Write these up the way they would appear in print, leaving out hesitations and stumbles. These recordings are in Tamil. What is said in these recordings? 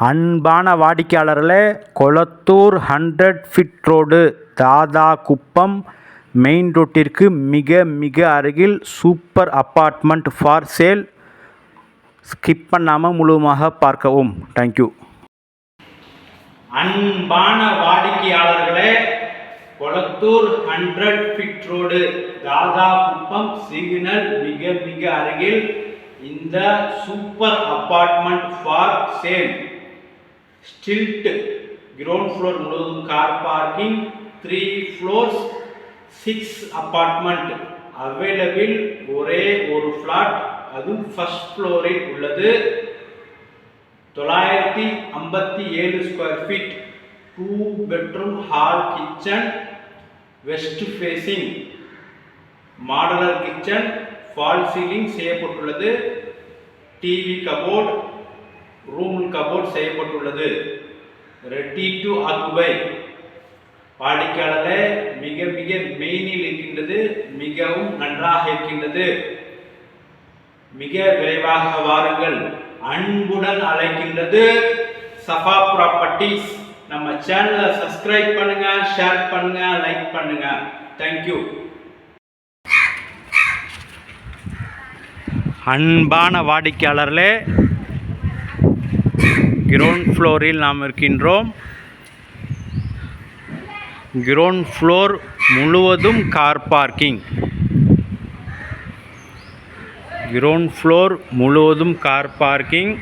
அன்பான வாடிக்கையாளர்களே, Kolathur 100 feet road, Dadakuppam main ரோட்டிற்கு மிக மிக அருகில் super apartment for sale. Skip பண்ணாமல் முழுவதுமாக பார்க்கவும். தேங்க்யூ. அன்பான வாடிக்கையாளர்களே, Kolathur 100 feet road, Dadakuppam signal மிக மிக அருகில் இந்த super apartment for sale. Stilt ground floor முழுவதும் car parking, 3 floors, 6 apartment available. ஒரே ஒரு ஃப்ளாட், அதுவும் ஃபர்ஸ்ட் ஃப்ளோரில் உள்ளது. 957 square feet, 2 bedroom, hall, kitchen, west facing modular kitchen, false ceiling செய்யப்பட்டுள்ளது. டிவி கபோர்ட், ரூம் கபோர்ட் செய்யப்பட்டுள்ளது. Ready to occupy. வாடிக்கையாளரே, மிக மிக மெயினில் இருக்கின்றது, மிகவும் நன்றாக இருக்கின்றது. மிக விரைவாக வாருங்கள், அன்புடன் அழைக்கின்றது சஃபா ப்ராப்பர்ட்டிஸ். நம்ம சேனலை சப்ஸ்கிரைப் பண்ணுங்க, ஷேர் பண்ணுங்க, லைக் பண்ணுங்க. தேங்க்யூ. அன்பான வாடிக்கையாளர்களே, கிரவுண்ட் ஃப்ளோரில் நாம் இருக்கின்றோம். கிரவுண்ட் ஃப்ளோர் முழுவதும் கார் பார்க்கிங். கிரவுண்ட் ஃப்ளோர் முழுவதும் கார் பார்க்கிங்.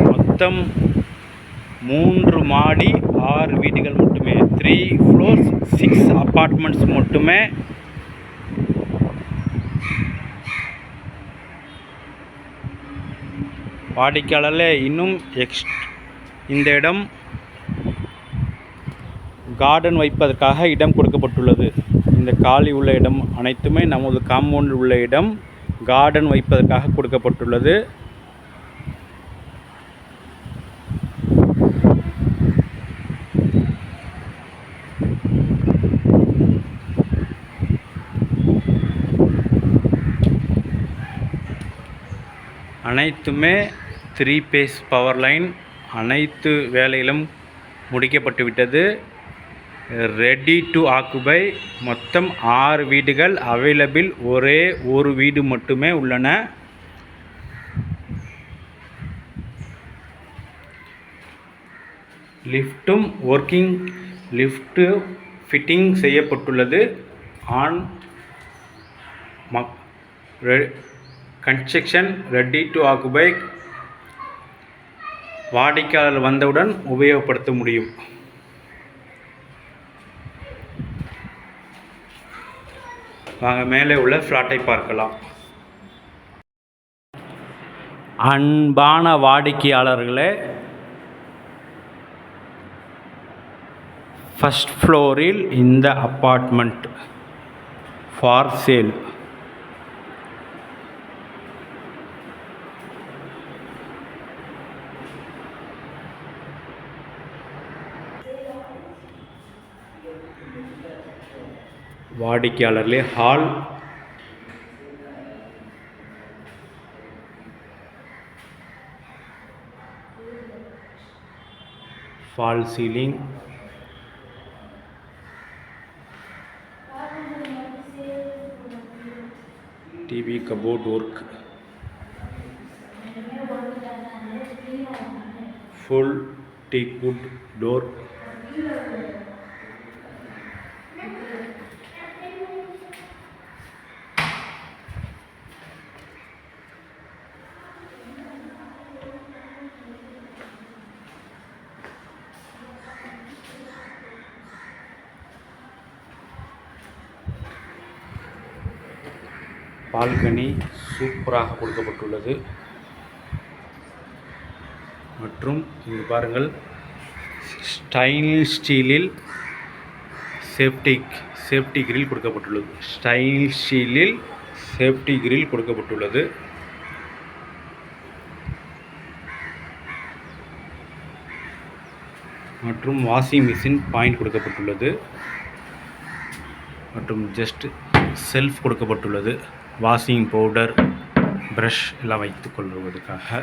மொத்தம் 3 மாடி, 6 வீடுகள் மட்டுமே. 3 ஃப்ளோர்ஸ், 6 அப்பார்ட்மெண்ட்ஸ் மட்டுமே. வாடிக்கையாளரில் இன்னும் இந்த இடம் கார்டன் வைப்பதற்காக இடம் கொடுக்கப்பட்டுள்ளது. இந்த காலி உள்ள இடம் அனைத்துமே நமது காம்பவுண்டில் உள்ள இடம் கார்டன் வைப்பதற்காக கொடுக்கப்பட்டுள்ளது. அனைத்துமே 3 பேஸ் பவர் லைன். அனைத்து வேலைகளும் முடிக்கப்பட்டுவிட்டது. Ready to occupy. மொத்தம் 6 வீடுகள் அவைலபிள். ஒரே ஒரு வீடு மட்டுமே உள்ளன. லிஃப்ட்டும் ஒர்க்கிங். லிஃப்ட் ஃபிட்டிங் செய்யப்பட்டுள்ளது. On construction ready to occupy. வாடிக்கையாளர் வந்தவுடன் உபயோகப்படுத்த முடியும். வாங்க மேலே உள்ள ஃப்ளாட்டை பார்க்கலாம். அன்பான வாடிக்கையாளர்களே, ஃபர்ஸ்ட் ஃப்ளோரில் இந்த அப்பார்ட்மெண்ட் ஃபார் சேல். வாடிக்கையாளர்களே, hall, fall ceiling, TV cupboard work, full teakwood door, balcony சூப்பராக கொடுக்கப்பட்டுள்ளது. மற்றும் இங்கு பாருங்கள், ஸ்டைனில் ஸ்டீலில் சேஃப்டி கிரில் கொடுக்கப்பட்டுள்ளது. ஸ்டைனில் ஸ்டீலில் சேஃப்டி கிரில் கொடுக்கப்பட்டுள்ளது. மற்றும் வாஷிங் மிஷின் பாயிண்ட் கொடுக்கப்பட்டுள்ளது. மற்றும் ஜஸ்ட் செல்ஃப் கொடுக்கப்பட்டுள்ளது. வாஷிங் பவுடர் ப்ரஷ் எல்லாம் வைத்து கொள்வதற்காக.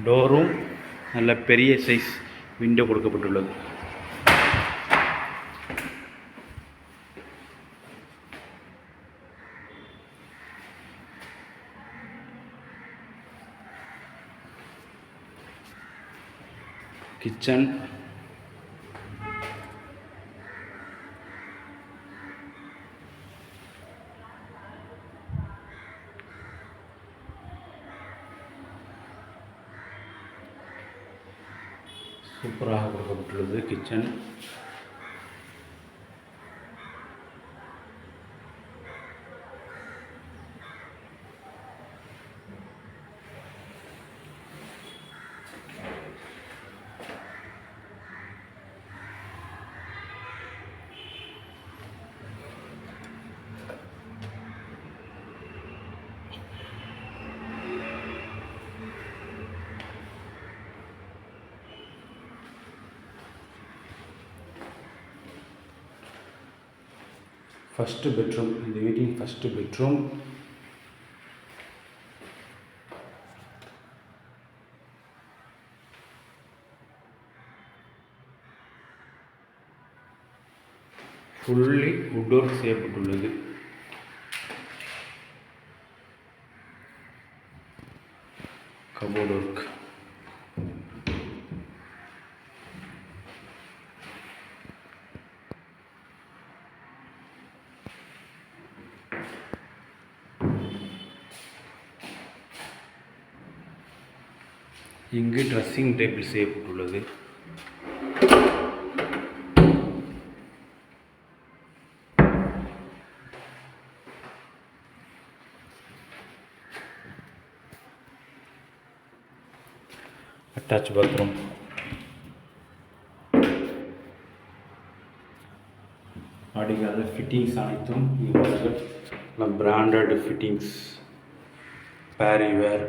டோரும் நல்ல பெரிய சைஸ் விண்டோ கொடுக்கப்பட்டுள்ளது. கிச்சன் சூப்பராக கொடுக்கப்பட்டுள்ளது. Kitchen first bedroom. இந்த வீட்டின் first bedroom. Fully wood work செய்யப்பட்டுள்ளது. Cupboard work. இங்கு ட்ரெஸ்ஸிங் டேபிள் செய்யப்பட்டுள்ளது. Attach bathroom. அடிக்காத ஃபிட்டிங்ஸ் அனைத்தும் பிராண்டட் ஃபிட்டிங்ஸ். பேரிவேர்,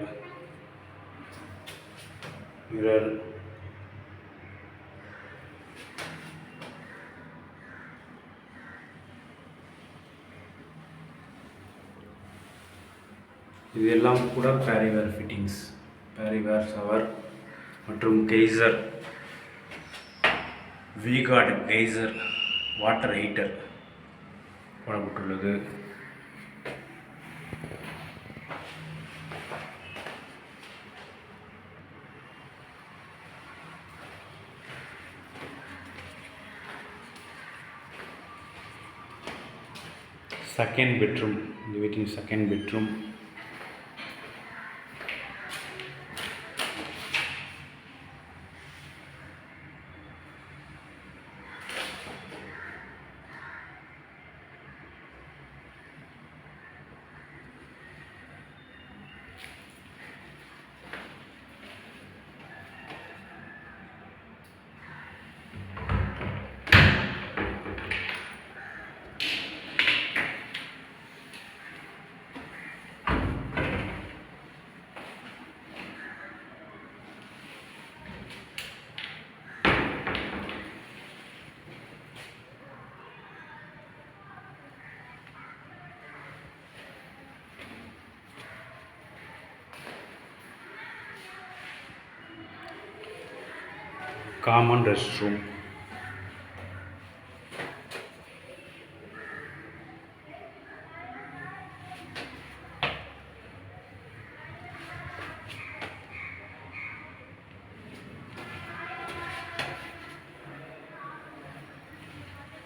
மிரர், இதெல்லாம் கூட பேரிவேர் ஃபிட்டிங்ஸ். பேரிவேர் ஷவர் மற்றும் geyser, V Guard geyser water heater போடப்பட்டுள்ளது. Second bedroom. இந்த வீட்டின் second bedroom. Common rest room.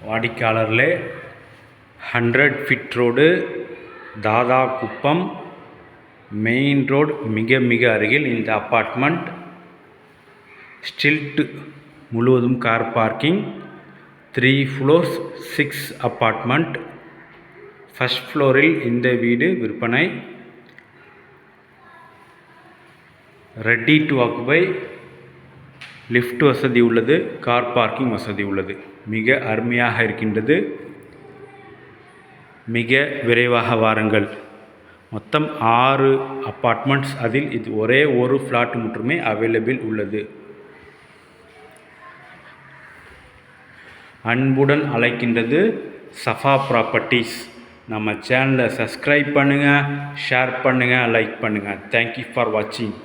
வாடிக்கையாளர்களே, 100 feet road, Dadakuppam main road மிக மிக அருகில் இந்த அப்பார்ட்மெண்ட். ஸ்டில்ட் முழுவதும் car parking. 3 floors 6 apartment. First ஃப்ளோரில் இந்த வீடு விற்பனை. Ready to occupy. லிஃப்ட் வசதி உள்ளது, கார் பார்க்கிங் வசதி உள்ளது. மிக அருமையாக இருக்கின்றது. மிக விரைவாக வாருங்கள். மொத்தம் 6 அப்பார்ட்மெண்ட்ஸ். அதில் இது ஒரே ஒரு ஃப்ளாட் மட்டுமே அவைலபிள் உள்ளது. அன்புடன் அழைக்கின்றது சஃபா ப்ராப்பர்ட்டிஸ். நம்ம சேனலை சப்ஸ்கிரைப் பண்ணுங்கள், ஷேர் பண்ணுங்கள், லைக் பண்ணுங்கள். தேங்க்யூ ஃபார் வாட்சிங்.